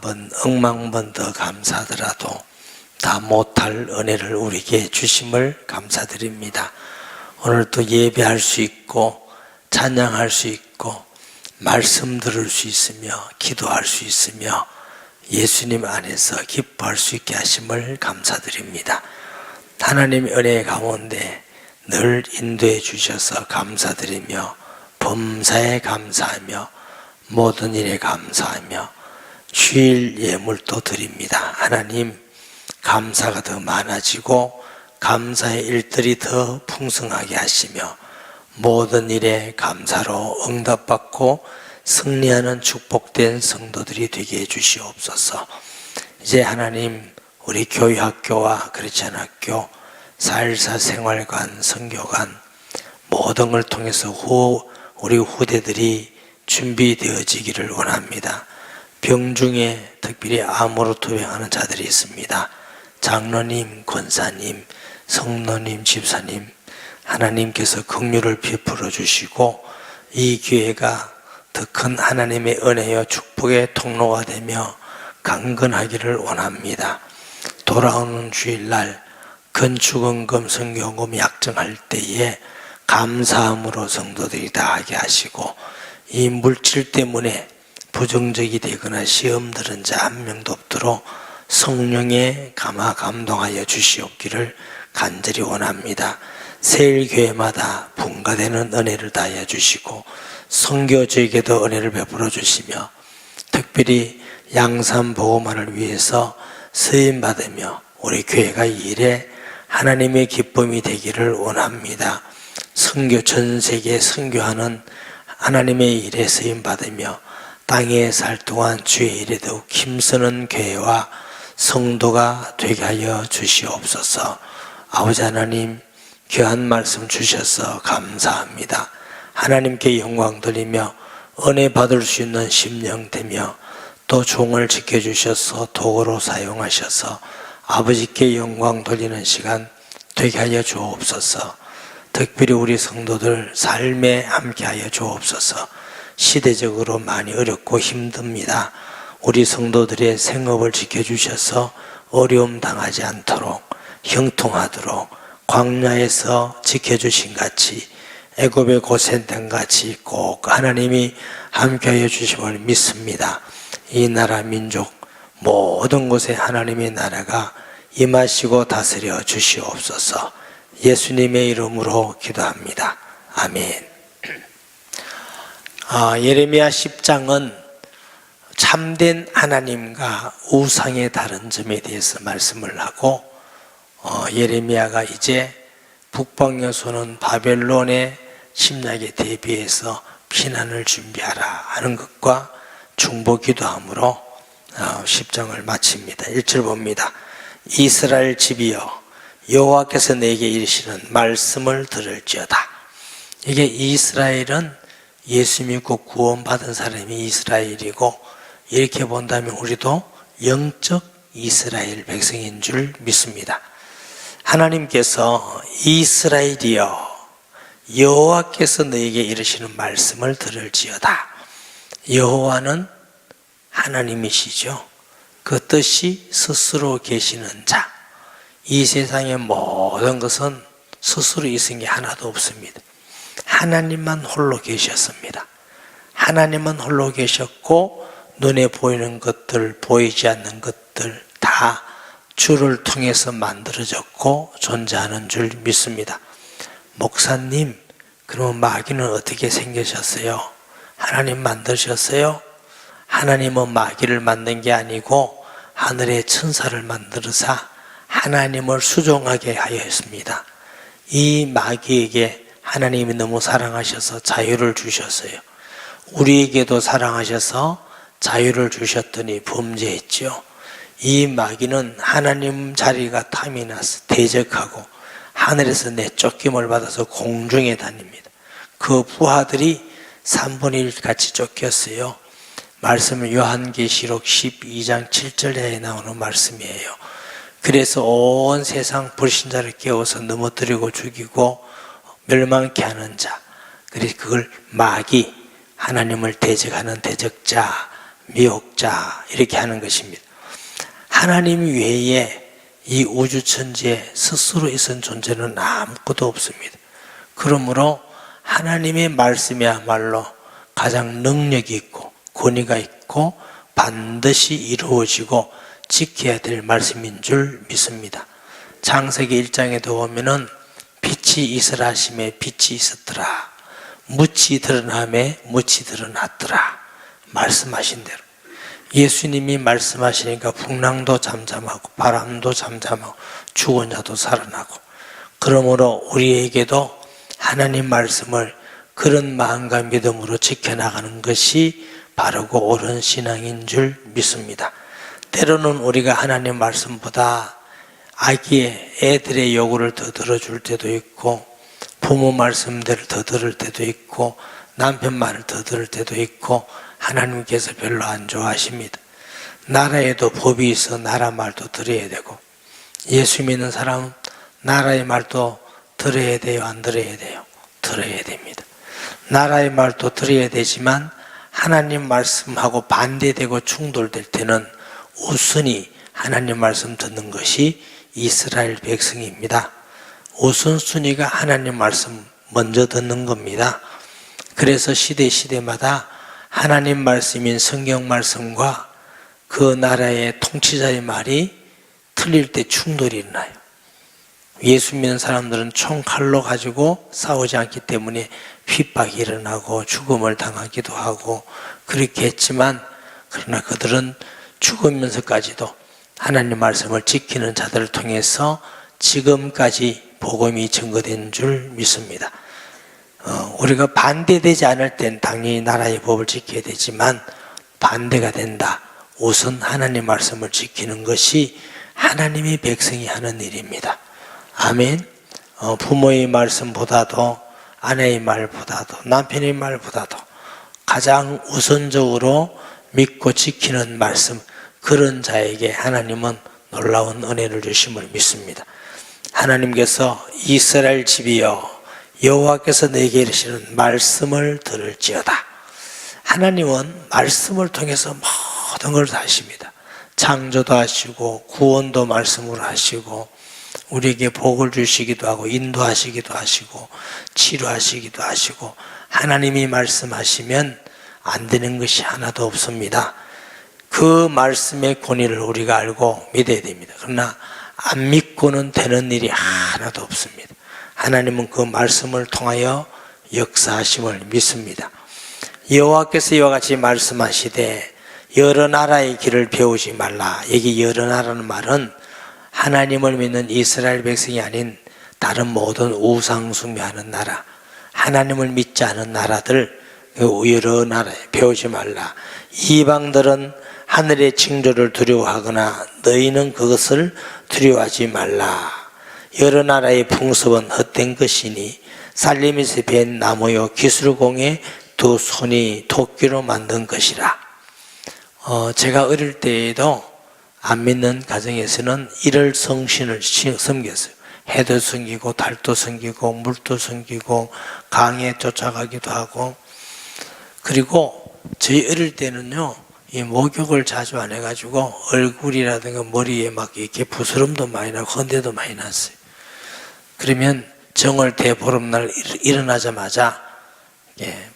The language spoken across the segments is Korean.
번, 억만 번 더 감사하더라도 다 못할 은혜를 우리에게 주심을 감사드립니다. 오늘 또 예배할 수 있고 찬양할 수 있고 말씀 들을 수 있으며 기도할 수 있으며 예수님 안에서 기뻐할 수 있게 하심을 감사드립니다. 하나님의 은혜 가운데 늘 인도해 주셔서 감사드리며 범사에 감사하며 모든 일에 감사하며 주일 예물도 드립니다. 하나님, 감사가 더 많아지고 감사의 일들이 더 풍성하게 하시며 모든 일에 감사로 응답받고 승리하는 축복된 성도들이 되게 해주시옵소서. 이제 하나님, 우리 교회학교와 크리스찬 학교, 4.14 생활관, 선교관 모든 걸 통해서 우리 후대들이 준비되어지기를 원합니다. 병중에 특별히 암으로 투병하는 자들이 있습니다. 장로님, 권사님, 성도님, 집사님, 하나님께서 긍휼을 베풀어 주시고 이 교회가 더 큰 하나님의 은혜와 축복의 통로가 되며 강건하기를 원합니다. 돌아오는 주일날 건축원금, 선교원금 약정할 때에 감사함으로 성도들이 다 하게 하시고 이 물질 때문에 부정적이 되거나 시험 들은 자 한 명도 없도록 성령의 감동하여 주시옵기를 간절히 원합니다. 세일교회마다 분가되는 은혜를 다하여 주시고 선교지에게도 은혜를 베풀어 주시며 특별히 양산복음화를 위해서 쓰임 받으며 우리 교회가 이 일에 하나님의 기쁨이 되기를 원합니다. 선교, 전 세계에 선교하는 하나님의 일에 쓰임 받으며 땅에 살 동안 주의 일에 더욱 힘쓰는 교회와 성도가 되게 하여 주시옵소서. 아버지 하나님, 귀한 말씀 주셔서 감사합니다. 하나님께 영광 돌리며 은혜 받을 수 있는 심령 되며 또 종을 지켜주셔서 도구로 사용하셔서 아버지께 영광 돌리는 시간 되게 하여 주옵소서. 특별히 우리 성도들 삶에 함께 하여 주옵소서. 시대적으로 많이 어렵고 힘듭니다. 우리 성도들의 생업을 지켜주셔서 어려움 당하지 않도록 형통하도록 광야에서 지켜주신 같이 애굽의 고센된 같이 꼭 하나님이 함께하여 주심을 믿습니다. 이 나라 민족 모든 곳에 하나님의 나라가 임하시고 다스려 주시옵소서. 예수님의 이름으로 기도합니다. 아멘. 예레미야 10장은 참된 하나님과 우상의 다른 점에 대해서 말씀을 하고 예레미야가 이제 북방여소는 바벨론의 침략에 대비해서 피난을 준비하라 하는 것과 중보기도함으로 10장을 마칩니다. 1절 봅니다. 이스라엘 집이여 여호와께서 내게 이르시는 말씀을 들을지어다. 이게 이스라엘은 예수 믿고 구원받은 사람이 이스라엘이고 이렇게 본다면 우리도 영적 이스라엘 백성인 줄 믿습니다. 하나님께서 이스라엘이여 여호와께서 너에게 이르시는 말씀을 들을지어다. 여호와는 하나님이시죠. 그 뜻이 스스로 계시는 자. 이 세상의 모든 것은 스스로 있은 게 하나도 없습니다. 하나님만 홀로 계셨습니다. 하나님은 홀로 계셨고 눈에 보이는 것들, 보이지 않는 것들 다 주를 통해서 만들어졌고 존재하는 줄 믿습니다. 목사님, 그러면 마귀는 어떻게 생기셨어요? 하나님 만드셨어요? 하나님은 마귀를 만든 게 아니고 하늘의 천사를 만들어서 하나님을 수종하게 하였습니다. 이 마귀에게 하나님이 너무 사랑하셔서 자유를 주셨어요. 우리에게도 사랑하셔서 자유를 주셨더니 범죄했죠. 이 마귀는 하나님 자리가 탐이 나서 대적하고 하늘에서 내쫓김을 받아서 공중에 다닙니다. 그 부하들이 3분의 1 같이 쫓겼어요. 말씀은 요한계시록 12장 7절에 나오는 말씀이에요. 그래서 온 세상 불신자를 깨워서 넘어뜨리고 죽이고 멸망케 하는 자, 그래서 그걸 마귀, 하나님을 대적하는 대적자, 미혹자 이렇게 하는 것입니다. 하나님 외에 이 우주천지에 스스로 있은 존재는 아무것도 없습니다. 그러므로 하나님의 말씀이야말로 가장 능력이 있고 권위가 있고 반드시 이루어지고 지켜야 될 말씀인 줄 믿습니다. 창세기 1장에도 보면은 빛이 있으라 하심에 빛이 있었더라. 묻이 드러남에 묻이 드러났더라. 말씀하신 대로. 예수님이 말씀하시니까 풍랑도 잠잠하고 바람도 잠잠하고 죽은 자도 살아나고, 그러므로 우리에게도 하나님 말씀을 그런 마음과 믿음으로 지켜나가는 것이 바르고 옳은 신앙인 줄 믿습니다. 때로는 우리가 하나님 말씀보다 애들의 요구를 더 들어줄 때도 있고, 부모 말씀대로 더 들을 때도 있고, 남편 말을 더 들을 때도 있고, 하나님께서 별로 안 좋아하십니다. 나라에도 법이 있어 나라 말도 들어야 되고, 예수 믿는 사람은 나라의 말도 들어야 돼요, 안 들어야 돼요? 들어야 됩니다. 나라의 말도 들어야 되지만 하나님 말씀하고 반대되고 충돌될 때는 우선이 하나님 말씀 듣는 것이 이스라엘 백성입니다. 우선순위가 하나님 말씀 먼저 듣는 겁니다. 그래서 시대마다 하나님 말씀인 성경 말씀과 그 나라의 통치자의 말이 틀릴 때 충돌이 일어나요. 예수 믿는 사람들은 총칼로 가지고 싸우지 않기 때문에 핍박이 일어나고 죽음을 당하기도 하고 그렇게 했지만, 그러나 그들은 죽으면서까지도 하나님 말씀을 지키는 자들을 통해서 지금까지 복음이 증거된 줄 믿습니다. 우리가 반대되지 않을 땐 당연히 나라의 법을 지켜야 되지만, 반대가 된다. 우선 하나님 말씀을 지키는 것이 하나님의 백성이 하는 일입니다. 아멘. 부모의 말씀보다도, 아내의 말보다도, 남편의 말보다도 가장 우선적으로 믿고 지키는 말씀, 그런 자에게 하나님은 놀라운 은혜를 주심을 믿습니다. 하나님께서 이스라엘 집이여 여호와께서 내게 이르시는 말씀을 들을지어다. 하나님은 말씀을 통해서 모든 걸 다 하십니다. 창조도 하시고 구원도 말씀으로 하시고 우리에게 복을 주시기도 하고 인도하시기도 하시고 치료하시기도 하시고, 하나님이 말씀하시면 안 되는 것이 하나도 없습니다. 그 말씀의 권위를 우리가 알고 믿어야 됩니다. 그러나 안 믿고는 되는 일이 하나도 없습니다. 하나님은 그 말씀을 통하여 역사하심을 믿습니다. 여호와께서 이와 같이 말씀하시되 여러 나라의 길을 배우지 말라. 여기 여러 나라는 말은 하나님을 믿는 이스라엘 백성이 아닌 다른 모든 우상 숭배하는 나라, 하나님을 믿지 않은 나라들, 여러 나라에 배우지 말라. 이방들은 하늘의 징조를 두려워하거나 너희는 그것을 두려워하지 말라. 여러 나라의 풍습은 헛된 것이니 살림에서 벤 나무요 기술공의 두 손이 도끼로 만든 것이라. 제가 어릴 때에도 안 믿는 가정에서는 일월 성신을 섬겼어요. 해도 섬기고 달도 섬기고 물도 섬기고 강에 쫓아가기도 하고, 그리고 저희 어릴 때는요, 이 목욕을 자주 안 해가지고 얼굴이라든가 머리에 막 이렇게 부스럼도 많이 나고 헌데도 많이 났어요. 그러면 정월 대보름날 일어나자마자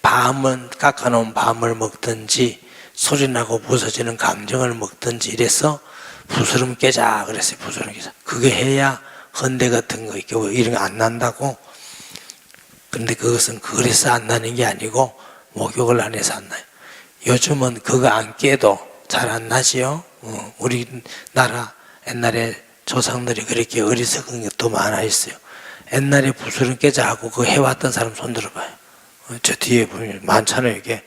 밤은 깎아놓은 밤을 먹든지 소리나고 부서지는 감정을 먹든지 이래서 부스럼 깨자 그랬어요. 부스럼 깨자. 그게 해야 헌데 같은 거 이런 거 안 난다고. 근데 그것은 그래서 안 나는 게 아니고 목욕을 안 해서 안 나요. 요즘은 그거 안 깨도 잘 안 나지요. 우리나라 옛날에 조상들이 그렇게 어리석은 것도 많아 있어요. 옛날에 부스럼 깨자 하고 그거 해왔던 사람 손 들어봐요. 저 뒤에 보면 많잖아요. 이게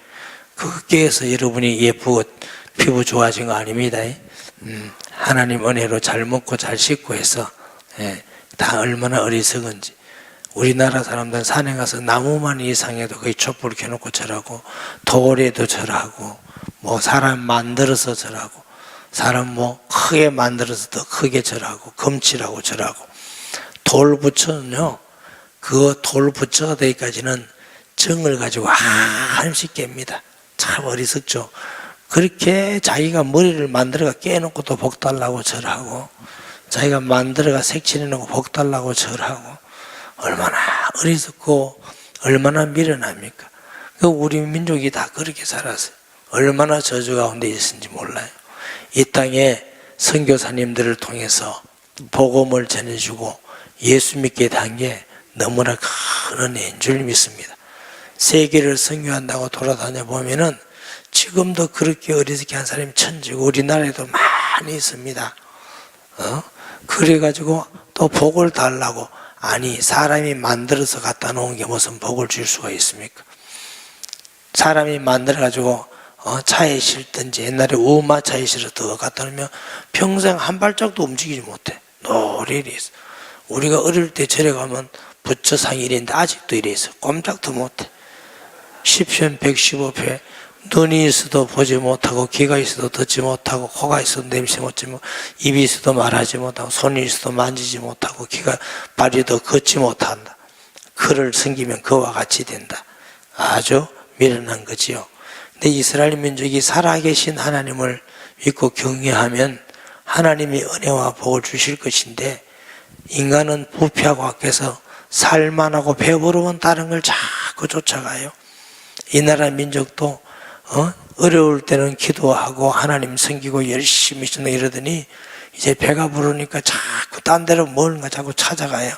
그거 깨서 여러분이 예쁘고 피부 좋아진 거 아닙니다. 하나님 은혜로 잘 먹고 잘 씻고 해서 다 얼마나 어리석은지. 우리나라 사람들은 산에 가서 나무만 이상해도 거의 촛불 켜놓고 절하고, 돌에도 절하고, 뭐 사람 만들어서 절하고, 사람 뭐 크게 만들어서 더 크게 절하고, 금치라고 절하고. 돌 부처는요, 그 돌 부처가 되기까지는 정을 가지고 한씩 깹니다. 참 어리석죠. 그렇게 자기가 머리를 만들어가 깨놓고 또 복 달라고 절하고, 자기가 만들어가 색칠해놓고 복 달라고 절하고, 얼마나 어리석고 얼마나 미련합니까? 우리 민족이 다 그렇게 살았어요. 얼마나 저주 가운데 있었는지 몰라요. 이 땅에 선교사님들을 통해서 복음을 전해주고 예수 믿게 된 게 너무나 큰 은혜인 줄 믿습니다. 세계를 선교한다고 돌아다녀 보면은 지금도 그렇게 어리석게 한 사람이 천지고 우리나라에도 많이 있습니다. 그래가지고 또 복을 달라고, 아니 사람이 만들어서 갖다 놓은 게 무슨 복을 줄 수가 있습니까? 사람이 만들어가지고 차에 실든지, 옛날에 우마차에 실어서 갖다 놓으면 평생 한 발짝도 움직이지 못해. 노래리 있어. 우리가 어릴 때 절에 가면 부처상이 이랬는데 아직도 이래 있어. 꼼짝도 못해. 10편 115편 눈이 있어도 보지 못하고, 귀가 있어도 듣지 못하고, 코가 있어도 냄새 맡지 못하고, 입이 있어도 말하지 못하고, 손이 있어도 만지지 못하고, 발이 더 걷지 못한다. 그를 섬기면 그와 같이 된다. 아주 미련한 거지요. 근데 이스라엘 민족이 살아계신 하나님을 믿고 경외하면 하나님이 은혜와 복을 주실 것인데, 인간은 부패하고 악해서 살만하고 배부르면 다른 걸 자꾸 쫓아가요. 이 나라 민족도 어려울 때는 기도하고 하나님 섬기고 열심히 신다 이러더니 이제 배가 부르니까 자꾸 딴 데로 뭔가 자꾸 찾아가요.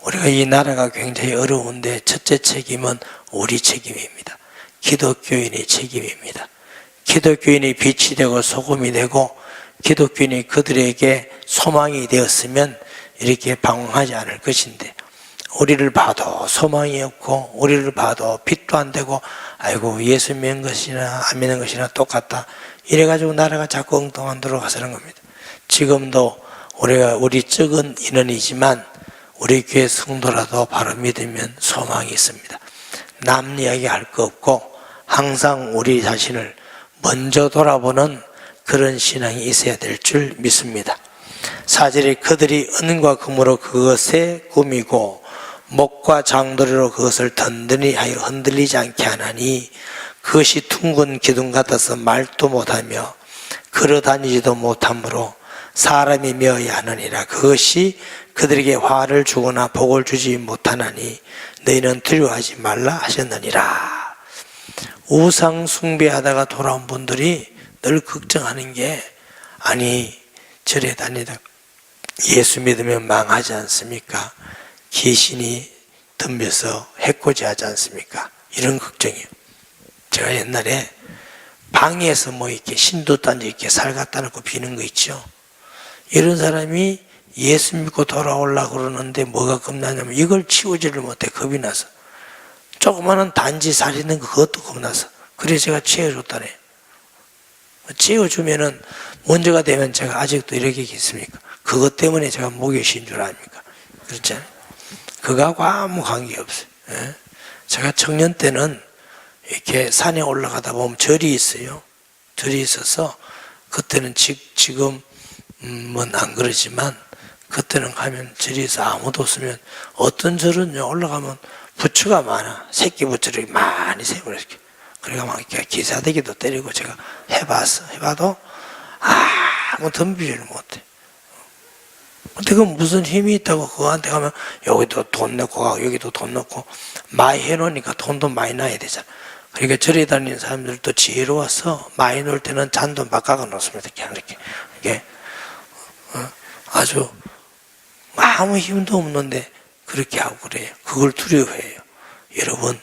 우리가 이 나라가 굉장히 어려운데 첫째 책임은 우리 책임입니다. 기독교인의 책임입니다. 기독교인이 빛이 되고 소금이 되고 기독교인이 그들에게 소망이 되었으면 이렇게 방황하지 않을 것인데, 우리를 봐도 소망이 없고 우리를 봐도 빛도 안 되고, 아이고 예수 믿는 것이나 안 믿는 것이나 똑같다, 이래가지고 나라가 자꾸 엉뚱한 데로 가서는 겁니다. 지금도 우리 적은 인원이지만 우리 교회 성도라도 바로 믿으면 소망이 있습니다. 남 이야기 할 거 없고 항상 우리 자신을 먼저 돌아보는 그런 신앙이 있어야 될 줄 믿습니다. 4절에 그들이 은과 금으로 그것에 꾸미고 목과 장도리로 그것을 든든히 하여 흔들리지 않게 하나니, 그것이 둥근 기둥 같아서 말도 못하며 걸어다니지도 못하므로 사람이 메어야 하느니라. 그것이 그들에게 화를 주거나 복을 주지 못하나니 너희는 두려워하지 말라 하셨느니라. 우상 숭배하다가 돌아온 분들이 늘 걱정하는 게, 아니 절에 다니다 예수 믿으면 망하지 않습니까? 귀신이 덤벼서 해코지하지 않습니까? 이런 걱정이에요. 제가 옛날에 방에서 이렇게 신도단지 이렇게 살 갖다 놓고 비는 거 있죠. 이런 사람이 예수 믿고 돌아오려고 그러는데 뭐가 겁나냐면 이걸 치우지를 못해. 겁이 나서. 조그마한 단지 살 있는 거 그것도 겁나서. 그래서 제가 치워줬다네. 치워주면은 문제가 되면 제가 아직도 이렇게 있습니까? 그것 때문에 제가 목이 쉰 줄 아닙니까? 그렇잖아요. 그거하고 아무 관계없어요. 예? 제가 청년 때는 이렇게 산에 올라가다 보면 절이 있어요. 절이 있어서 그때는 지금은 안 그러지만 그때는 가면 절이 있어 아무도 없으면, 어떤 절은요 올라가면 부처가 많아. 새끼 부처를 많이 세우고 이렇게. 그래가 막 이렇게 기사대기도 때리고 제가 해봐도 아무 덤비지를 못해. 근데 그 무슨 힘이 있다고 그거한테 가면 여기도 돈 넣고 가고 여기도 돈 넣고 많이 해놓으니까 돈도 많이 나야 되잖아. 그러니까 절에 다니는 사람들도 지혜로워서 많이 놓을 때는 잔돈 바꿔가 놓습니다. 이렇게 아주 아무 힘도 없는데 그렇게 하고 그래요. 그걸 두려워해요. 여러분,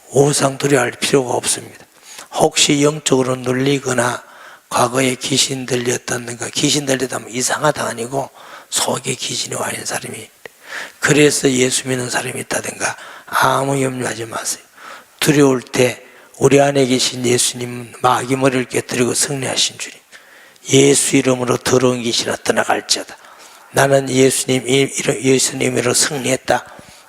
우상 두려워할 필요가 없습니다. 혹시 영적으로 눌리거나 과거에 귀신 들렸다든가, 귀신 들렸다면 이상하다 아니고 속에 귀신이 와 있는 사람이, 그래서 예수 믿는 사람이 있다든가 아무 염려하지 마세요. 두려울 때 우리 안에 계신 예수님은 마귀 머리를 깨뜨리고 승리하신 주님, 예수 이름으로 더러운 귀신아 떠나갈지어다. 나는 예수님으로 승리했다.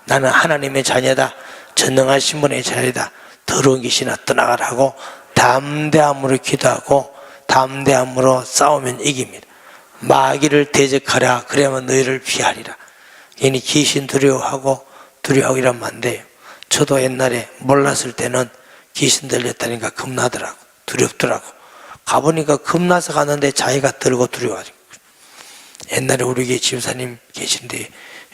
나는 하나님의 자녀다. 전능하신 분의 자녀다. 더러운 귀신아 떠나가라고 담대함으로 기도하고 담대함으로 싸우면 이깁니다. 마귀를 대적하라. 그래야만 너희를 피하리라. 괜히 귀신 두려워하고 이러면 안 돼요. 저도 옛날에 몰랐을 때는 귀신 들렸다니까 겁나더라고. 두렵더라고. 가보니까 겁나서 갔는데 자기가 들고 두려워가지고. 옛날에 우리 교회 집사님 계신데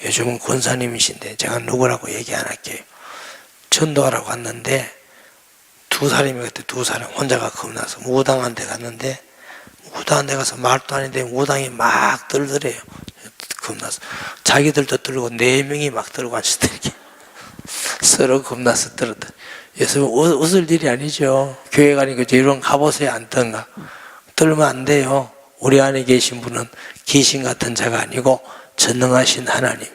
요즘은 권사님이신데 제가 누구라고 얘기 안 할게요. 전도하라고 갔는데 두 사람이 그때 두 사람 혼자가 겁나서 무당한 데 갔는데 무당한 데 가서 말도 안 했는데 무당이 막 들더래요. 겁나서 자기들도 들고 4명이 막 들고 앉았더니 서로 겁나서 들었다. 예수 웃을 일이 아니죠. 교회 가니까 이런 가보세요. 안 뜬가? 들면 안 돼요. 우리 안에 계신 분은 귀신 같은 자가 아니고 전능하신 하나님.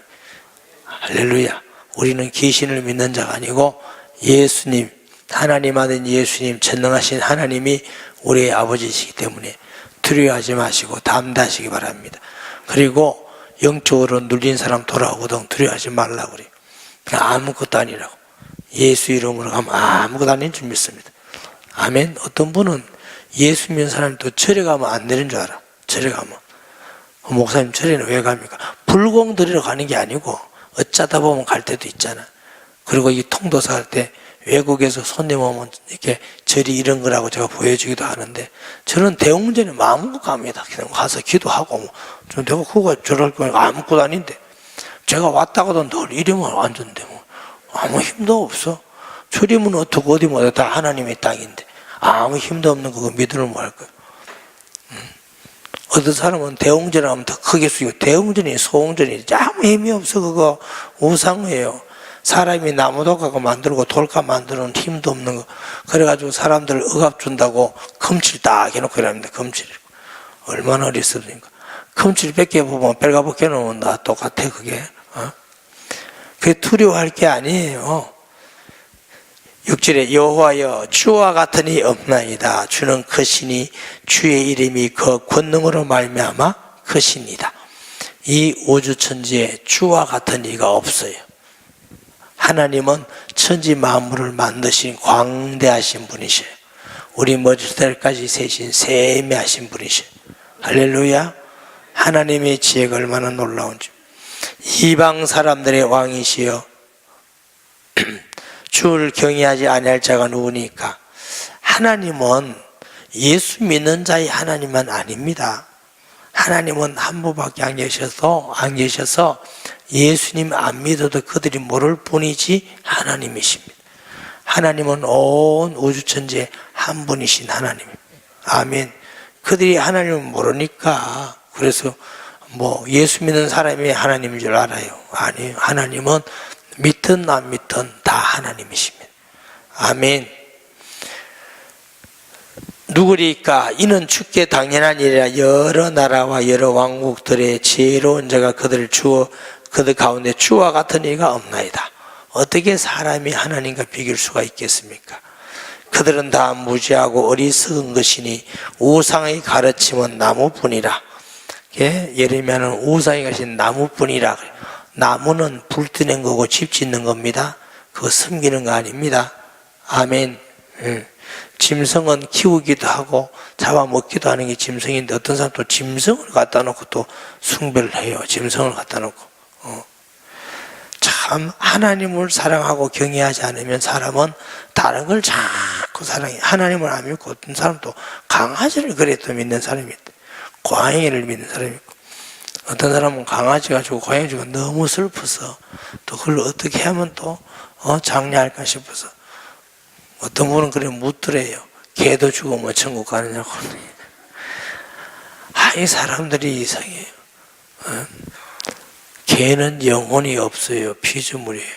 할렐루야. 우리는 귀신을 믿는 자가 아니고 예수님, 하나님 아들 예수님, 전능하신 하나님이 우리의 아버지이시기 때문에 두려워하지 마시고 담대하시기 바랍니다. 그리고 영적으로 눌린 사람 돌아오거든 두려워하지 말라고 그래요. 아무것도 아니라고. 예수 이름으로 가면 아무것도 아닌 줄 믿습니다. 아멘. 어떤 분은 예수 믿는 사람이 또 절에 가면 안 되는 줄 알아. 절에 가면. 목사님 절에는 왜 갑니까? 불공 드리러 가는 게 아니고 어쩌다 보면 갈 때도 있잖아. 그리고 이 통도사 할 때 외국에서 손님 오면 이렇게 절이 이런 거라고 제가 보여주기도 하는데 저는 대웅전에 마음껏 갑니다. 그냥 가서 기도하고 뭐. 좀 내가 그거 절할 거니까 아무것도 아닌데 제가 왔다가도 늘 이러면 완전데 뭐 아무 힘도 없어. 출입은 어떻고 어디 뭐다 하나님의 땅인데 아무 힘도 없는 그거 믿으면 뭐 할 거야. 어떤 사람은 대웅전 하면 더 크게 쓰고 대웅전이 소웅전이 아무 힘이 없어. 그거 우상이에요. 사람이 나무도 갖고 만들고 돌가 만드는 힘도 없는 거. 그래가지고 사람들 억압 준다고 금칠 딱 해놓고 이랍니다. 금칠. 얼마나 어리석으니까. 금칠 벗겨보면 벨가 벗겨놓으면 나 똑같아 그게. 그게 두려워할 게 아니에요. 6절에 여호와여 주와 같은 이 없나이다. 주는 크시니 주의 이름이 그 권능으로 말미암아 크시니다. 이 우주천지에 주와 같은 이가 없어요. 하나님은 천지 만물을 만드신 광대하신 분이셔요. 우리 머리털까지 세신 세미하신 분이셔요. 할렐루야. 하나님의 지혜가 얼마나 놀라운지. 이방 사람들의 왕이시여 주를 경외하지 아니할 자가 누구니까. 하나님은 예수 믿는 자의 하나님만 아닙니다. 하나님은 한 분밖에 안 계셔서 예수님 안 믿어도 그들이 모를 뿐이지 하나님이십니다. 하나님은 온 우주천지에 한 분이신 하나님입니다. 아멘. 그들이 하나님을 모르니까 그래서 뭐 예수 믿는 사람이 하나님인 줄 알아요. 아니에요. 하나님은 믿든 안 믿든 다 하나님이십니다. 아멘. 누구리까? 이는 주께 당연한 일이라. 여러 나라와 여러 왕국들의 지혜로운 자가 그들 가운데 주와 같은 이가 없나이다. 어떻게 사람이 하나님과 비길 수가 있겠습니까? 그들은 다 무지하고 어리석은 것이니 우상의 가르침은 나무뿐이라. 예레미야는 우상이 가르친 나무뿐이라. 나무는 불 뜨는 거고 집 짓는 겁니다. 그거 섬기는 거 아닙니다. 아멘. 짐승은 키우기도 하고 잡아먹기도 하는 게 짐승인데 어떤 사람 또 짐승을 갖다 놓고 또 숭배를 해요. 짐승을 갖다 놓고. 참 하나님을 사랑하고 경외하지 않으면 사람은 다른 걸 자꾸 사랑해. 하나님을 안 믿고 어떤 사람도 강아지를 그래 또 믿는 사람이 있대. 고양이를 믿는 사람이 있고 어떤 사람은 강아지가 주고 고양이 주고 너무 슬퍼서 또 그걸 어떻게 하면 또 장려할까 싶어서 어떤 분은 그래 묻더래요. 개도 주고 뭐 천국 가느냐고. 이 사람들이 이상해요. 개는 영혼이 없어요. 피조물이에요.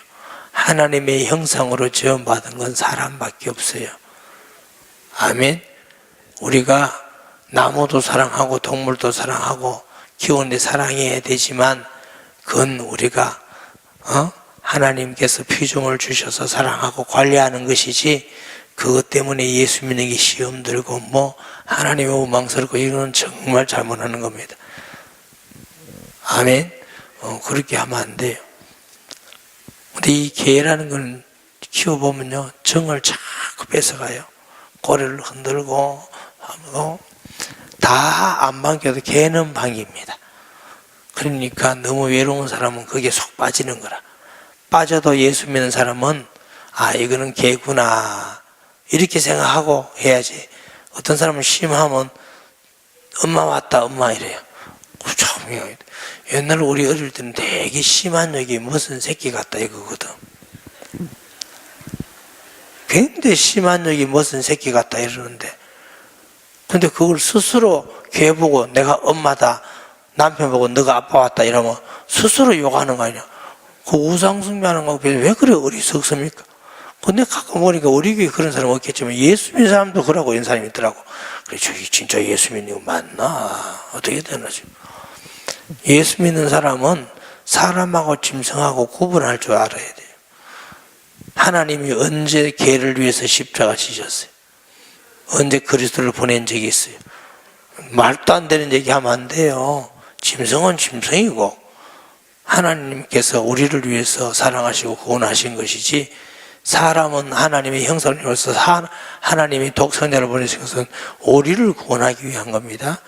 하나님의 형상으로 지음받은 건 사람밖에 없어요. 아멘. 우리가 나무도 사랑하고 동물도 사랑하고 키우는데 사랑해야 되지만 그건 우리가 하나님께서 피조물 주셔서 사랑하고 관리하는 것이지 그것 때문에 예수 믿는 게 시험 들고 뭐 하나님의 원망스럽고 이거는 정말 잘못하는 겁니다. 아멘. 그렇게 하면 안 돼요. 근데 이 개라는 걸 키워보면요 정을 자꾸 뺏어가요. 고래를 흔들고 다 안 반겨도 개는 반깁니다. 그러니까 너무 외로운 사람은 거기에 속 빠지는 거라. 빠져도 예수 믿는 사람은 이거는 개구나 이렇게 생각하고 해야지 어떤 사람은 심하면 엄마 왔다 엄마 이래요. 참, 옛날 우리 어릴 때는 되게 심한 얘기 무슨 새끼 같다 이거거든. 굉장히 심한 얘기 무슨 새끼 같다 이러는데, 근데 그걸 스스로 걔 보고 내가 엄마다, 남편 보고 너가 아빠 왔다 이러면 스스로 욕하는 거 아니야. 그 우상숭배하는 거왜 그래 어리석습니까? 근데 가끔 보니까 우리 교회 그런 사람 없겠지만 예수 믿는 사람도 그러고 있는 사람이 있더라고. 그래, 저기 진짜 예수 믿는 거 맞나? 어떻게 되나 지금. 예수 믿는 사람은 사람하고 짐승하고 구분할 줄 알아야 돼요. 하나님이 언제 개를 위해서 십자가 지셨어요? 언제 그리스도를 보낸 적이 있어요? 말도 안 되는 얘기하면 안 돼요. 짐승은 짐승이고 하나님께서 우리를 위해서 사랑하시고 구원하신 것이지, 사람은 하나님의 형상을 입어서 하나님이 독생자를 보내신 것은 우리를 구원하기 위한 겁니다.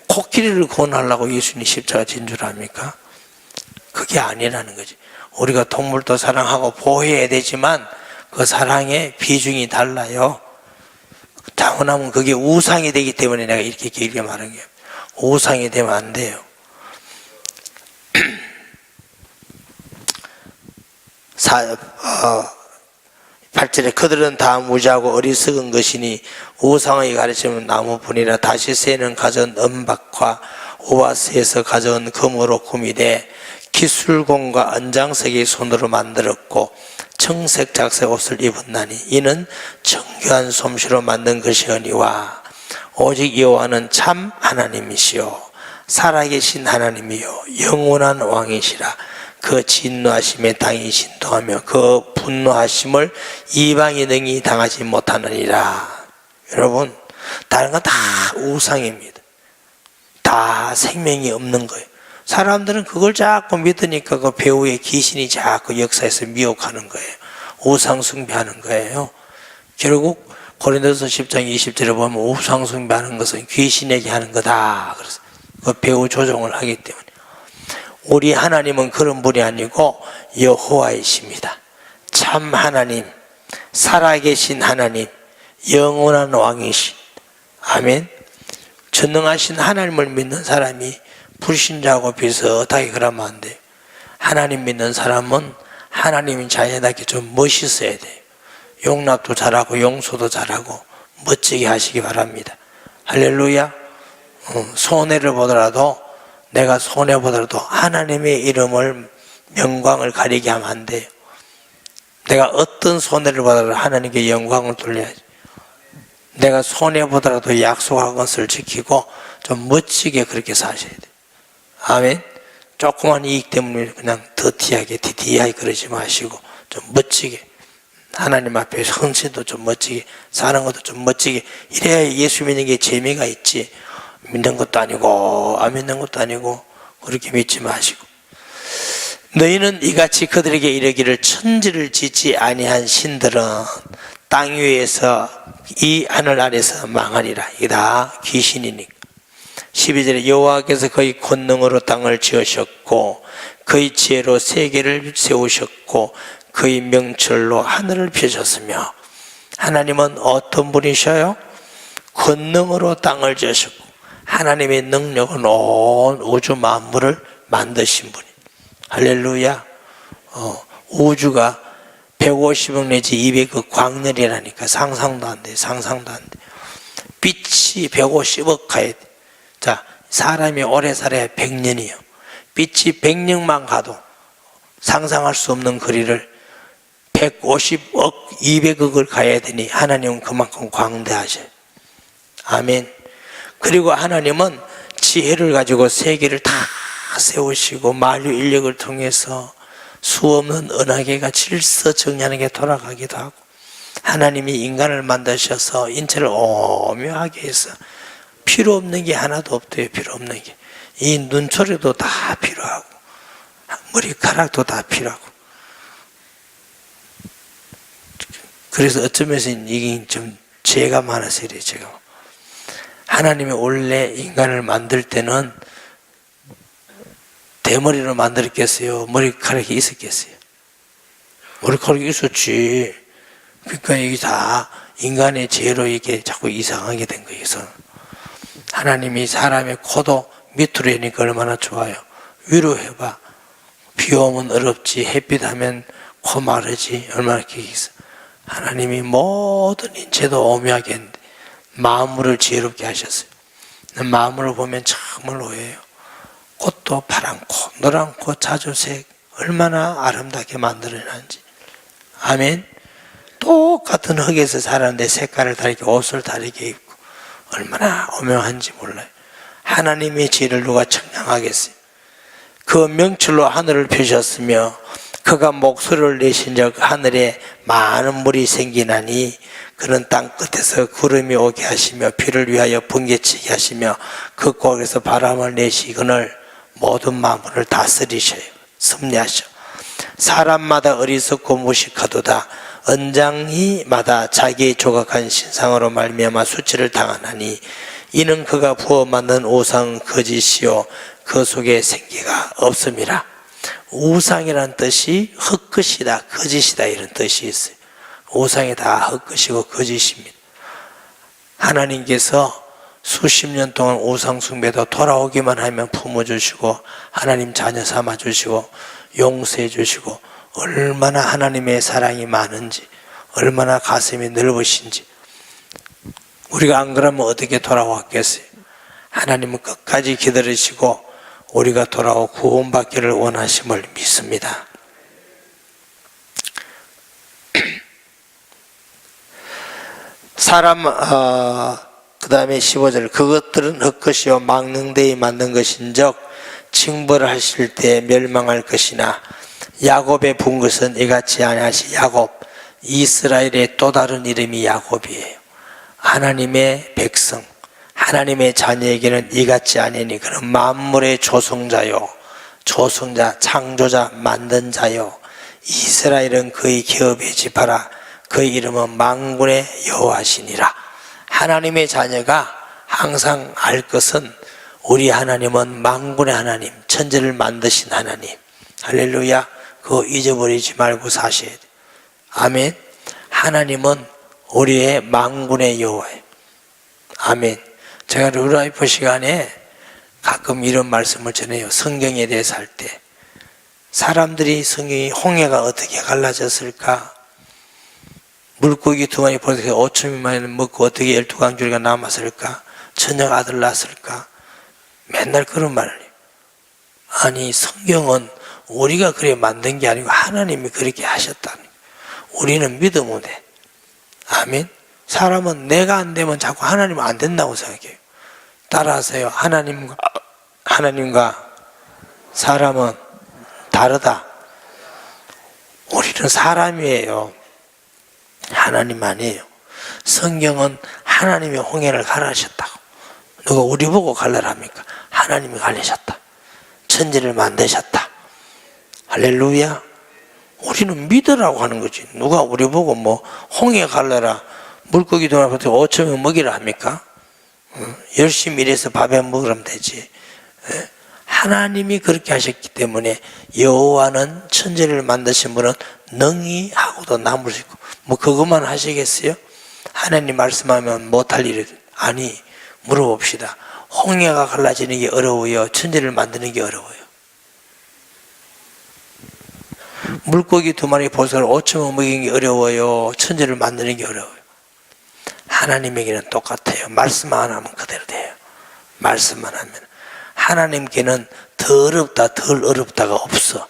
코끼리를 구원하려고 예수님이 십자가 진 줄 압니까? 그게 아니라는 거지. 우리가 동물도 사랑하고 보호해야 되지만 그 사랑의 비중이 달라요. 잘못하면 그게 우상이 되기 때문에 내가 이렇게 길게 말한 거예요. 우상이 되면 안 돼요. 8절에 그들은 다 무지하고 어리석은 것이니 우상의 가르침은 나무뿐이라 다시 새는 가져온 은박과 오아스에서 가져온 금으로 꾸미되 기술공과 언장석이 손으로 만들었고 청색 작색 옷을 입었나니 이는 정교한 솜씨로 만든 것이오니와 오직 여호와는 참 하나님이시요 살아계신 하나님이요 영원한 왕이시라. 그 진노하심에 당이 신통하며 그 분노하심을 이방이 능히 당하지 못하느니라. 여러분, 다른 건 다 우상입니다. 다 생명이 없는 거예요. 사람들은 그걸 자꾸 믿으니까 그 배후의 귀신이 자꾸 역사에서 미혹하는 거예요. 우상 숭배하는 거예요. 결국 고린도서 10장 20절에 보면 우상 숭배하는 것은 귀신에게 하는 거다. 그래서 그 배후 조종을 하기 때문에. 우리 하나님은 그런 분이 아니고 여호와이십니다. 참 하나님, 살아계신 하나님, 영원한 왕이신. 아멘. 전능하신 하나님을 믿는 사람이 불신자하고 비슷하게 그러면 안 돼요. 하나님 믿는 사람은 하나님인 자연하게 좀 멋있어야 돼요. 용납도 잘하고 용서도 잘하고 멋지게 하시기 바랍니다. 할렐루야. 손해를 보더라도, 내가 손해보더라도 하나님의 이름을, 영광을 가리게 하면 안 돼요. 내가 어떤 손해를 보더라도 하나님께 영광을 돌려야지. 내가 손해보더라도 약속한 것을 지키고 좀 멋지게 그렇게 사셔야 돼요. 아멘. 조그만 이익 때문에 그냥 더티하게 디디하게 그러지 마시고 좀 멋지게, 하나님 앞에 헌신도 좀 멋지게, 사는 것도 좀 멋지게, 이래야 예수 믿는 게 재미가 있지. 믿는 것도 아니고 안 믿는 것도 아니고 그렇게 믿지 마시고. 너희는 이같이 그들에게 이르기를 천지를 짓지 아니한 신들은 땅 위에서 이 하늘 아래서 망하리라. 이게 다 귀신이니까. 12절에 여호와께서 그의 권능으로 땅을 지으셨고 그의 지혜로 세계를 세우셨고 그의 명철로 하늘을 펴셨으며. 하나님은 어떤 분이셔요? 권능으로 땅을 지으셨고 하나님의 능력은 온 우주 만물을 만드신 분이. 할렐루야. 우주가 150억 내지 200억 광년이라니까 상상도 안 돼. 상상도 안 돼. 빛이 150억 가야 돼. 자, 사람이 오래 살아야 100년이요. 빛이 100년만 가도 상상할 수 없는 거리를 150억, 200억을 가야 되니 하나님은 그만큼 광대하셔요. 아멘. 그리고 하나님은 지혜를 가지고 세계를 다 세우시고 만류 인력을 통해서 수없는 은하계가 질서정연하게 돌아가기도 하고, 하나님이 인간을 만드셔서 인체를 오묘하게 해서 필요 없는 게 하나도 없대요. 필요 없는 게. 이 눈초리도 다 필요하고 머리카락도 다 필요하고. 그래서 어쩌면서 이게 좀 죄가 많아서 이래요. 제가 하나님이 원래 인간을 만들 때는 대머리로 만들었겠어요? 머리카락이 있었겠어요? 머리카락이 있었지. 그러니까 이게 다 인간의 죄로 이게 자꾸 이상하게 된 거예요. 하나님이 사람의 코도 밑으로 하니까 얼마나 좋아요. 위로 해봐. 비 오면 어렵지, 햇빛 하면 코 마르지, 얼마나 그게 있어. 하나님이 모든 인체도 오묘하게 했는데 마음을 지혜롭게 하셨어요. 마음을 보면 정말 오해요. 꽃도 파랗고 노랗고 자주색 얼마나 아름답게 만들어놨는지. 아멘. 똑같은 흙에서 살았는데 색깔을 다르게, 옷을 다르게 입고 얼마나 오묘한지 몰라요. 하나님의 지혜를 누가 청량하겠어요. 그 명철로 하늘을 펴셨으며 그가 목소리를 내신 적 하늘에 많은 물이 생기나니 그는 땅 끝에서 구름이 오게 하시며 비를 위하여 번개치게 하시며 그 꼭에서 바람을 내시거늘 모든 만물을 다스리셔요. 섭리하셔. 사람마다 어리석고 무식하도다. 언장이마다 자기의 조각한 신상으로 말미암아 수치를 당하나니 이는 그가 부어 만든 우상 거짓이요 그 속에 생기가 없음이라. 우상이란 뜻이 헛것이다, 거짓이다 이런 뜻이 있어요. 우상이 다 헛것이고 거짓입니다. 하나님께서 수십 년 동안 우상 숭배도 돌아오기만 하면 품어주시고 하나님 자녀 삼아주시고 용서해주시고 얼마나 하나님의 사랑이 많은지, 얼마나 가슴이 넓으신지. 우리가 안 그러면 어떻게 돌아왔겠어요? 하나님은 끝까지 기다리시고 우리가 돌아오 구원받기를 원하심을 믿습니다. 그 다음에 15절 그것들은 헛것이요 망령되이 만든 것인즉 징벌하실 때 멸망할 것이나 야곱의 본 것은 이같이 아니하시. 야곱, 이스라엘의 또 다른 이름이 야곱이에요. 하나님의 백성, 하나님의 자녀에게는 이같이 아니니 그는 만물의 조성자요, 조성자, 창조자, 만든 자요. 이스라엘은 그의 기업의 지파라. 그의 이름은 만군의 여호와시니라. 하나님의 자녀가 항상 알 것은 우리 하나님은 만군의 하나님, 천지를 만드신 하나님. 할렐루야. 그거 잊어버리지 말고 사셔야 돼. 아멘. 하나님은 우리의 만군의 여호와예요. 아멘. 제가 루라이프 시간에 가끔 이런 말씀을 전해요. 성경에 대해서 할 때 사람들이 성경이 홍해가 어떻게 갈라졌을까, 물고기 두 마리 보내서 5천명만 먹고 어떻게 12강줄기가 남았을까, 저녁 아들 낳았을까, 맨날 그런 말을 해요. 아니 성경은 우리가 그래 만든 게 아니고 하나님이 그렇게 하셨다는 거예요. 우리는 믿으면 돼. 아멘. 사람은 내가 안 되면 자꾸 하나님은 안 된다고 생각해요. 따라하세요. 하나님과 사람은 다르다. 우리는 사람이에요. 하나님 아니에요. 성경은 하나님의 홍해를 갈라셨다고. 누가 우리 보고 갈라랍니까? 하나님이 갈리셨다. 천지를 만드셨다. 할렐루야. 우리는 믿으라고 하는 거지. 누가 우리 보고 뭐 홍해 갈라라, 물고기 돌아가서 5천명 먹이라 합니까? 열심히 일해서 밥에 먹으면 되지. 하나님이 그렇게 하셨기 때문에 여호와는 천지를 만드신 분은 능히 하고도 남을 수 있고, 뭐 그것만 하시겠어요? 하나님 말씀하면 못할 일이 아니. 물어봅시다. 홍해가 갈라지는 게 어려워요? 천지를 만드는 게 어려워요? 물고기 두 마리 보석을 5천명 먹이는 게 어려워요? 천지를 만드는 게 어려워요? 하나님에게는 똑같아요. 말씀만 하면 그대로 돼요. 말씀만 하면. 하나님께는 더 어렵다, 덜 어렵다가 없어.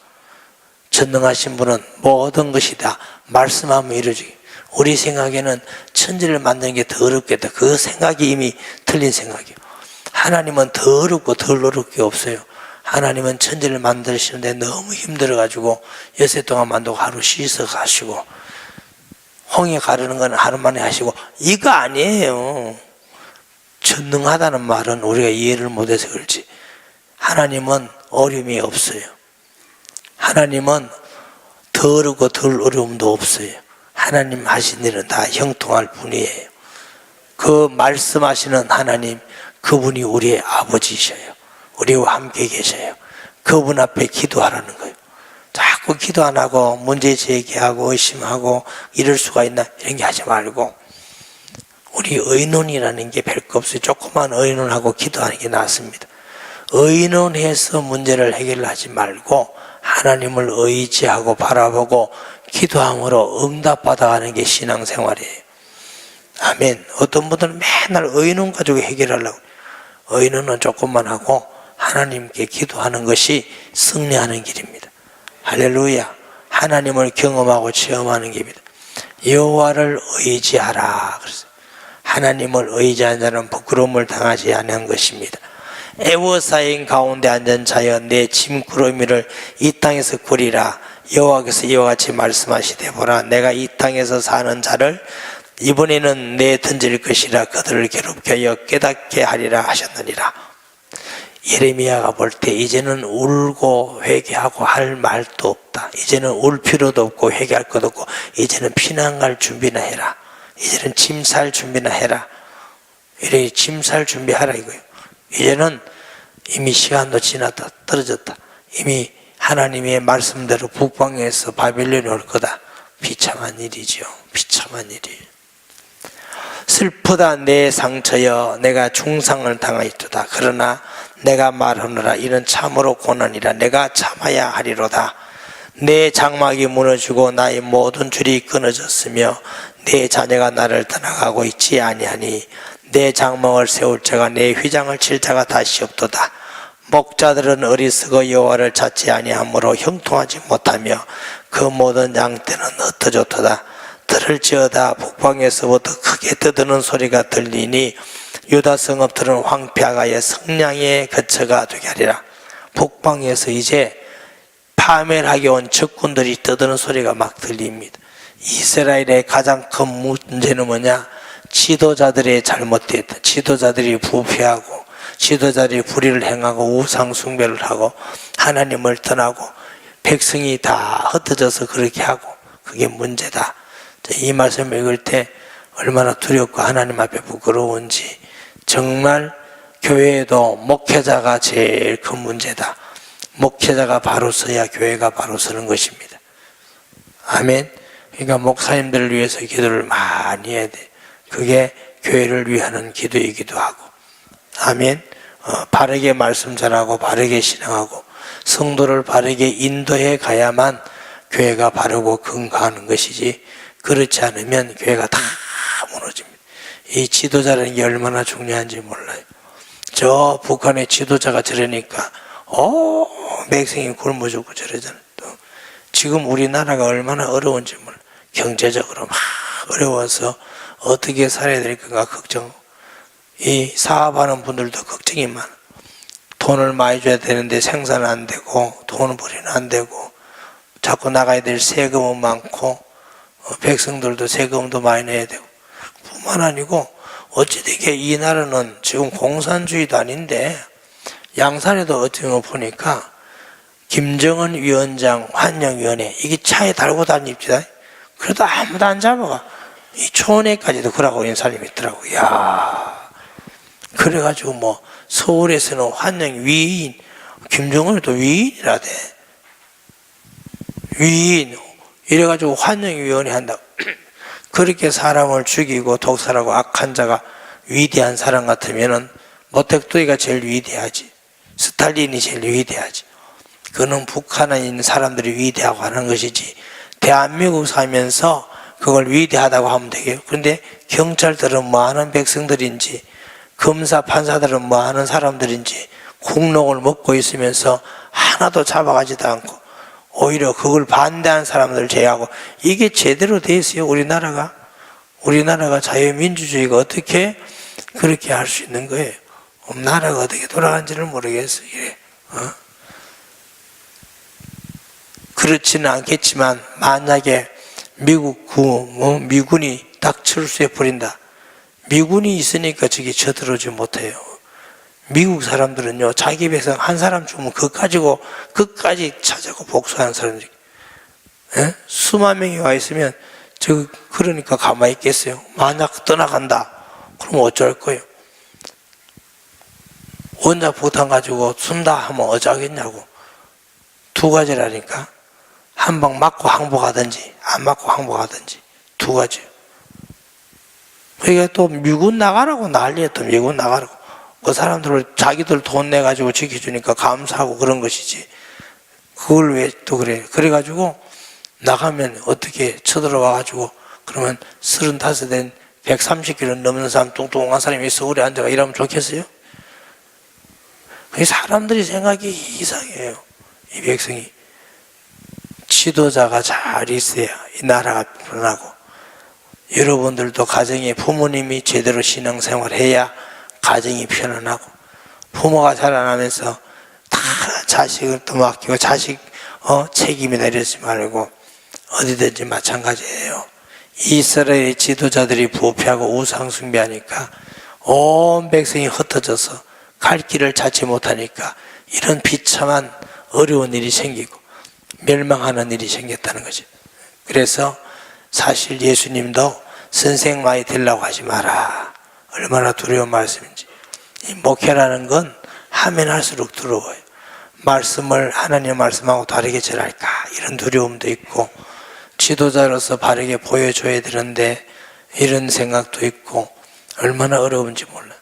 전능하신 분은 모든 것이 다 말씀하면 이루어지게. 우리 생각에는 천지를 만드는 게 더 어렵겠다. 그 생각이 이미 틀린 생각이에요. 하나님은 더 어렵고 덜 어려울 게 없어요. 하나님은 천지를 만드시는데 너무 힘들어가지고 여세 동안 만들고 하루 쉬서 가시고, 홍해 가르는 건 하루 만에 하시고, 이거 아니에요. 전능하다는 말은 우리가 이해를 못해서 그렇지, 하나님은 어려움이 없어요. 하나님은 더 어렵고 덜 어려움도 없어요. 하나님 하신 일은 다 형통할 분이에요. 그 말씀하시는 하나님, 그분이 우리의 아버지셔요. 우리와 함께 계셔요. 그분 앞에 기도하라는 거예요. 자꾸 기도 안 하고 문제 제기하고 의심하고 이럴 수가 있나 이런 게 하지 말고 우리 의논이라는 게 별거 없어요. 조그만 의논하고 기도하는 게 낫습니다. 의논해서 문제를 해결하지 말고 하나님을 의지하고 바라보고 기도함으로 응답받아가는 게 신앙생활이에요. 아멘. 어떤 분들은 맨날 의논 가지고 해결하려고. 의논은 조금만 하고 하나님께 기도하는 것이 승리하는 길입니다. 할렐루야. 하나님을 경험하고 체험하는 길입니다. 여호와를 의지하라 그랬어요. 하나님을 의지하는 자는 부끄러움을 당하지 않은 것입니다. 애워싸인 가운데 앉은 자여 내 짐꾸러미를 이 땅에서 꾸리라. 여호와께서 이와 같이 말씀하시되 보라 내가 이 땅에서 사는 자를 이번에는 내 던질 것이라 그들을 괴롭게 하여 깨닫게 하리라 하셨느니라. 예레미야가 볼 때 이제는 울고 회개하고 할 말도 없다. 이제는 울 필요도 없고 회개할 것도 없고 이제는 피난 갈 준비나 해라. 이제는 짐 살 준비나 해라. 이렇게 짐 살 준비하라 이거예요. 이제는 이미 시간도 지났다. 떨어졌다. 이미 하나님의 말씀대로 북방에서 바벨론이 올 거다. 비참한 일이죠. 비참한 일이에요. 슬프다 내 상처여 내가 중상을 당하였도다. 그러나 내가 말하노라 이는 참으로 고난이라. 내가 참아야 하리로다. 내 장막이 무너지고 나의 모든 줄이 끊어졌으며 내 자녀가 나를 떠나가고 있지 아니하니 내 장막을 세울 자가 내 휘장을 칠 자가 다시 없도다. 목자들은 어리석어 여호와를 찾지 아니하므로 형통하지 못하며 그 모든 양떼는 흩어졌도다. 들을지어다 북방에서부터 크게 떠드는 소리가 들리니 유다 성읍들은 황폐하여 성량의 거처가 되게 하리라. 북방에서 이제 파멸하게 온 적군들이 떠드는 소리가 막 들립니다. 이스라엘의 가장 큰 문제는 뭐냐? 지도자들의 잘못됐다. 지도자들이 부패하고 지도자들이 불의를 행하고 우상 숭배를 하고 하나님을 떠나고 백성이 다 흩어져서 그렇게 하고 그게 문제다. 이 말씀 읽을 때 얼마나 두렵고 하나님 앞에 부끄러운지. 정말 교회에도 목회자가 제일 큰 문제다. 목회자가 바로 서야 교회가 바로 서는 것입니다. 아멘. 그러니까 목사님들을 위해서 기도를 많이 해야 돼. 그게 교회를 위하는 기도이기도 하고. 아멘. 바르게 말씀 전하고 바르게 신앙하고 성도를 바르게 인도해 가야만 교회가 바르고 건강하는 것이지, 그렇지 않으면 교회가 다 무너집니다. 이 지도자라는 게 얼마나 중요한지 몰라요. 저 북한의 지도자가 저러니까 백성이 굶어 죽고 저러잖아요. 또 지금 우리나라가 얼마나 어려운지 몰라요. 경제적으로 막 어려워서 어떻게 살아야 될 건가 걱정. 이 사업하는 분들도 걱정이 많아. 돈을 많이 줘야 되는데 생산은 안 되고 돈은 벌이는 안 되고 자꾸 나가야 될 세금은 많고 백성들도 세금도 많이 내야 되고 뿐만 아니고 어찌되게 이 나라는 지금 공산주의도 아닌데 양산에도 어떻게 보니까 김정은 위원장 환영위원회 이게 차에 달고 다닙니다. 그래도 아무도 안 잡아가. 이 초원에까지도 그러고 있는 사람이 있더라고. 야, 그래가지고 뭐 서울에서는 환영 위인, 김정은도 위인이라대. 위인 이래가지고 환영위원회 한다고. 그렇게 사람을 죽이고 독살하고 악한 자가 위대한 사람 같으면은 모택도이가 제일 위대하지. 스탈린이 제일 위대하지. 그는 북한에 있는 사람들이 위대하고 하는 것이지 대한민국 살면서 그걸 위대하다고 하면 되게요. 그런데 경찰들은 뭐 하는 백성들인지 검사 판사들은 뭐 하는 사람들인지 국록을 먹고 있으면서 하나도 잡아가지도 않고 오히려 그걸 반대한 사람들을 제외하고 이게 제대로 돼 있어요. 우리나라가 자유민주주의가 어떻게 그렇게 할 수 있는 거예요. 나라가 어떻게 돌아가는지를 모르겠어요. 이래. 그렇지는 않겠지만 만약에 미군이 딱 철수해 버린다. 미군이 있으니까 저기 쳐들어오지 못해요. 미국 사람들은요, 자기 백성 한 사람 죽으면 그거 가지고 끝까지 찾아고 복수하는 사람들이. 예? 수만 명이 와 있으면 그러니까 가만히 있겠어요. 만약 떠나간다. 그럼 어쩔 거예요? 원자 폭탄 가지고 쏜다 하면 어쩌겠냐고. 두 가지라니까. 한 방 맞고 항복하든지 안 맞고 항복하든지 두 가지. 그러니까 또 미군 나가라고 난리였던 미군 나가라고. 그 사람들을 자기들 돈 내가지고 지켜주니까 감사하고 그런 것이지. 그걸 왜 또 그래. 그래가지고 나가면 어떻게 쳐들어와가지고 그러면 35된 130kg 넘는 사람 뚱뚱한 사람이 서울에 앉아가 이러면 좋겠어요? 사람들이 생각이 이상해요. 이 백성이. 지도자가 잘 있어야 이 나라가 불안하고, 여러분들도 가정에 부모님이 제대로 신앙생활 해야 가정이 편안하고, 부모가 자라나면서 다 자식을 또 맡기고 자식 책임이 내리지 말고 어디든지 마찬가지예요. 이스라엘의 지도자들이 부패하고 우상숭배하니까 온 백성이 흩어져서 갈 길을 찾지 못하니까 이런 비참한 어려운 일이 생기고 멸망하는 일이 생겼다는 거죠. 그래서 사실 예수님도 선생 많이 되려고 하지 마라. 얼마나 두려운 말씀인지. 이 목회라는 건 하면 할수록 두려워요. 말씀을 하나님의 말씀하고 다르게 전할까 이런 두려움도 있고, 지도자로서 바르게 보여줘야 되는데 이런 생각도 있고, 얼마나 어려운지 몰라.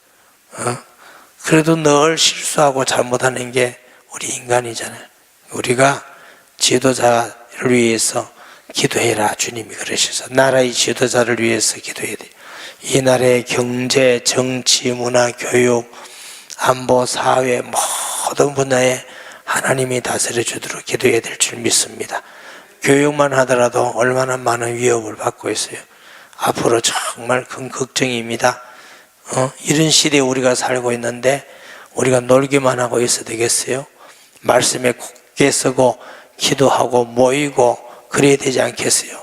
그래도 늘 실수하고 잘못하는 게 우리 인간이잖아요. 우리가 지도자를 위해서 기도해라. 주님이 그러셔서 나라의 지도자를 위해서 기도해야 돼요. 이 나라의 경제, 정치, 문화, 교육, 안보, 사회 모든 분야에 하나님이 다스려 주도록 기도해야 될 줄 믿습니다. 교육만 하더라도 얼마나 많은 위협을 받고 있어요. 앞으로 정말 큰 걱정입니다. 이런 시대에 우리가 살고 있는데 우리가 놀기만 하고 있어야 되겠어요? 말씀에 굳게 서고 기도하고 모이고 그래야 되지 않겠어요?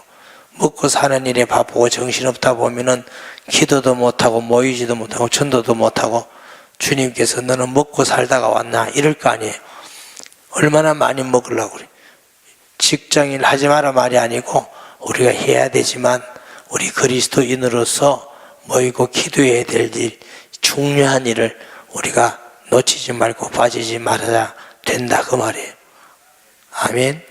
먹고 사는 일에 바쁘고 정신없다 보면은 기도도 못하고 모이지도 못하고 전도도 못하고, 주님께서 너는 먹고 살다가 왔나 이럴 거 아니에요. 얼마나 많이 먹으려고 그래. 직장일 하지 마라 말이 아니고 우리가 해야 되지만 우리 그리스도인으로서 모이고 기도해야 될 일, 중요한 일을 우리가 놓치지 말고 빠지지 말아야 된다 그 말이에요. 아멘.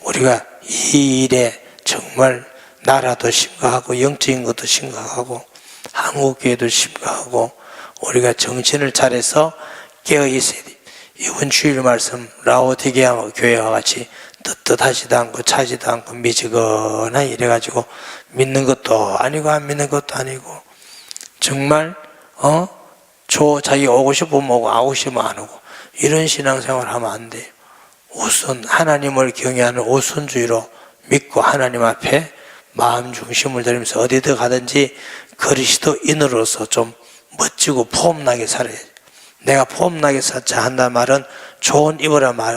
우리가 이 일에 정말 나라도 심각하고 영적인 것도 심각하고 한국교회도 심각하고 우리가 정신을 차려서 깨어 있어야 돼. 이번 주일 말씀 라오디게아 교회와 같이 떳떳하지도 않고 차지도 않고 미지거나 이래가지고 믿는 것도 아니고 안 믿는 것도 아니고 정말 자기 오고 싶으면 오고 안 오고 싶으면 안 오고 이런 신앙생활 하면 안 돼요. 우선 하나님을 경외하는 우선주의로 믿고 하나님 앞에 마음 중심을 들이면서 어디든 가든지 그리스도인으로서 좀 멋지고 폼나게 살아야지. 내가 폼나게 살자 한다는 말은 좋은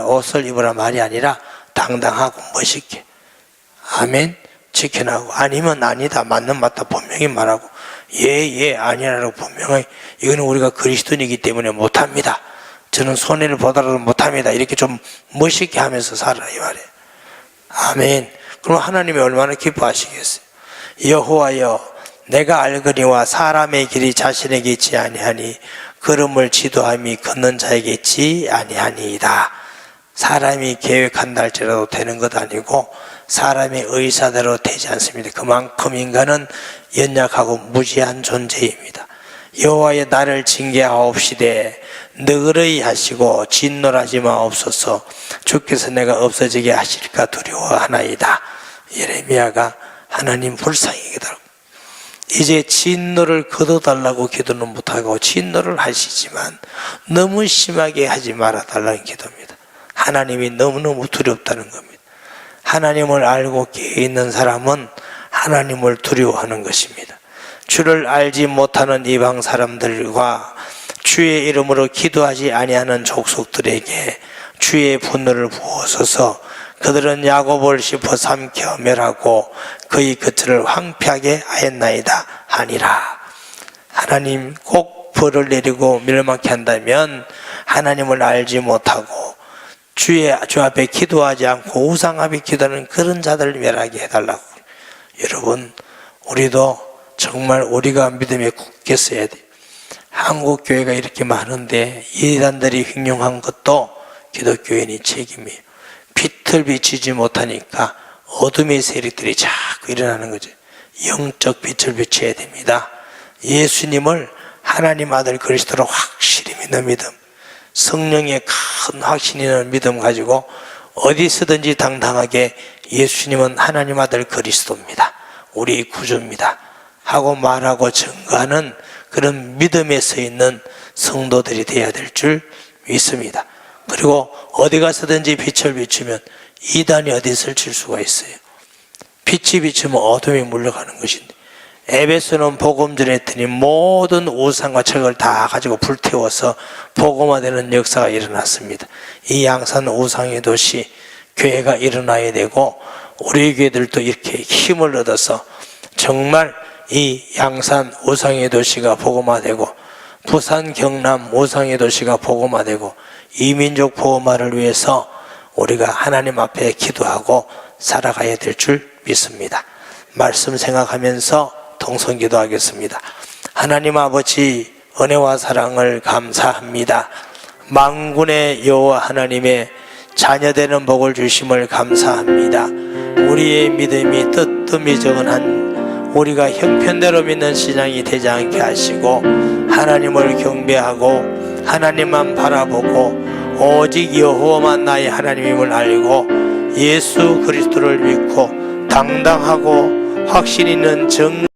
옷을 입으라 말이 아니라 당당하고 멋있게. 아멘. 지켜나고 아니면 아니다, 맞는 맞다 분명히 말하고 예 아니라고 분명히, 이거는 우리가 그리스도인이기 때문에 못합니다, 저는 손해를 보더라도 못합니다, 이렇게 좀 멋있게 하면서 살아 이 말이에요. 아멘. 그럼 하나님이 얼마나 기뻐하시겠어요? 여호와여 내가 알거니와 사람의 길이 자신에게 있지 아니하니 걸음을 지도함이 걷는 자에게 있지 아니하니이다. 사람이 계획한다 할지라도 되는 것 아니고 사람의 의사대로 되지 않습니다. 그만큼 인간은 연약하고 무지한 존재입니다. 여호와의 나를 징계하옵시되 너그러이 하시고 진노하지 마옵소서. 주께서 내가 없어지게 하실까 두려워하나이다. 예레미야가 하나님 불쌍히 기도하고, 이제 진노를 거둬달라고 기도는 못하고 진노를 하시지만 너무 심하게 하지 말아달라는 기도입니다. 하나님이 너무너무 두렵다는 겁니다. 하나님을 알고 깨어있는 사람은 하나님을 두려워하는 것입니다. 주를 알지 못하는 이방 사람들과 주의 이름으로 기도하지 아니하는 족속들에게 주의 분노를 부어서서 그들은 야곱을 씹어 삼켜 멸하고 그의 겉을 황폐하게 하였나이다 하니라. 하나님 꼭 벌을 내리고 멸망케 한다면 하나님을 알지 못하고 주 앞에 기도하지 않고 우상 앞에 기도하는 그런 자들을 멸하게 해달라고. 여러분, 우리도 정말 우리가 믿음에 굳게 써야 돼요. 한국 교회가 이렇게 많은데 이단들이 횡령한 것도 기독교인이 책임이에요. 빛을 비치지 못하니까 어둠의 세력들이 자꾸 일어나는 거죠. 영적 빛을 비춰야 됩니다. 예수님을 하나님 아들 그리스도로 확실히 믿는 믿음, 성령의 큰 확신 있는 믿음 가지고 어디서든지 당당하게 예수님은 하나님 아들 그리스도입니다, 우리 구주입니다 하고 말하고 증거하는 그런 믿음에 서 있는 성도들이 되어야 될 줄 믿습니다. 그리고 어디 가서든지 빛을 비추면 이단이 어디 있을 수가 있어요. 빛이 비추면 어둠이 물러가는 것인데, 에베소는 복음 전했더니 모든 우상과 철을 다 가지고 불태워서 복음화되는 역사가 일어났습니다. 이 양산 우상의 도시 교회가 일어나야 되고, 우리 교회들도 이렇게 힘을 얻어서 정말 이 양산 우상의 도시가 복음화되고, 부산 경남 우상의 도시가 복음화되고, 이민족 복음화를 위해서 우리가 하나님 앞에 기도하고 살아가야 될 줄 믿습니다. 말씀 생각하면서 동성 기도하겠습니다. 하나님 아버지, 은혜와 사랑을 감사합니다. 만군의 여호와 하나님의 자녀되는 복을 주심을 감사합니다. 우리의 믿음이 뜨뜻미적은 우리가 형편대로 믿는 신앙이 되지 않게 하시고, 하나님을 경배하고 하나님만 바라보고 오직 여호와만 나의 하나님임을 알고 예수 그리스도를 믿고 당당하고 확신 있는 정